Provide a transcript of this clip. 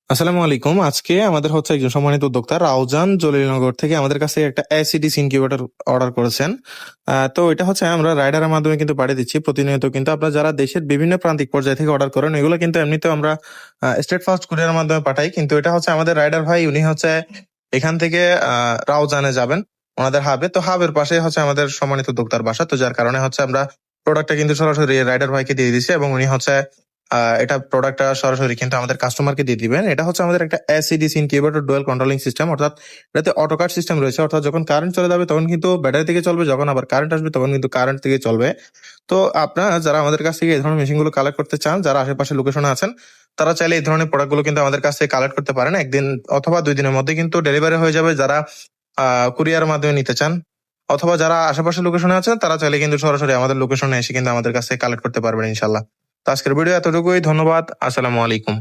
আসসালামু আলাইকুম। আজকে আমাদের হচ্ছে একজন সম্মানিত উদ্যোক্তা রাউজান জলিলনগর থেকে আমাদের কাছে একটা অ্যাসিডিস ইনকিউবেটর অর্ডার করেছেন। তো এটা হচ্ছে আমরা রাইডারের মাধ্যমে কিন্তু পাঠিয়ে দিচ্ছি প্রতিনিয়ত। কিন্তু আপনারা যারা দেশের বিভিন্ন প্রান্তিক পর্যায় থেকে অর্ডার করেন এগুলো কিন্তু এমনিতেও আমরা স্টেট ফাস্ট কুরিয়ার মাধ্যমে পাঠাই। কিন্তু এটা হচ্ছে আমাদের রাইডার ভাই, উনি হচ্ছে এখান থেকে রাউজানে যাবেন ওনাদের হাবে। তো হাবের পাশে হচ্ছে আমাদের সম্মানিত উদ্যোক্তার বাসা, তো যার কারণে হচ্ছে আমরা প্রোডাক্টটা কিন্তু সরাসরি রাইডার ভাইকে দিয়ে দিচ্ছি এবং উনি হচ্ছে এটা প্রোডাক্টটা সরাসরি কিন্তু আমাদের কাস্টমারকে দিয়ে দিবেন। এটা হচ্ছে আমাদের একটা AC DC incubator dual controlling system, অর্থাৎ এটাতে অটোকাট সিস্টেম রয়েছে। অর্থাৎ যখন কারেন্ট চলে যাবে তখন কিন্তু ব্যাটারি থেকে চলবে, যখন আবার কারেন্ট আসবে তখন কিন্তু কারেন্ট থেকে চলবে। তো আপনারা যারা আমাদের কাছ থেকে এই ধরনের মেশিনগুলো কালেক্ট করতে চান, যারা আশেপাশে লোকেশনে আছেন, তারা চাইলে এই ধরনের প্রোডাক্টগুলো কিন্তু আমাদের কাছ থেকে কালেক্ট করতে পারেন। একদিন অথবা 2 দিনের মধ্যে কিন্তু ডেলিভারি হয়ে যাবে। যারা কুরিয়ার মাধ্যমে নিতে চান অথবা যারা আশেপাশে লোকেশনে আছেন, তারা চাইলে কিন্তু সরাসরি আমাদের লোকেশনে এসে কিন্তু আমাদের কাছ থেকে কালেক্ট করতে পারবেন ইনশাল্লাহ। তো আজকের ভিডিও এতটুকুই। ধন্যবাদ। আসসালামু আলাইকুম।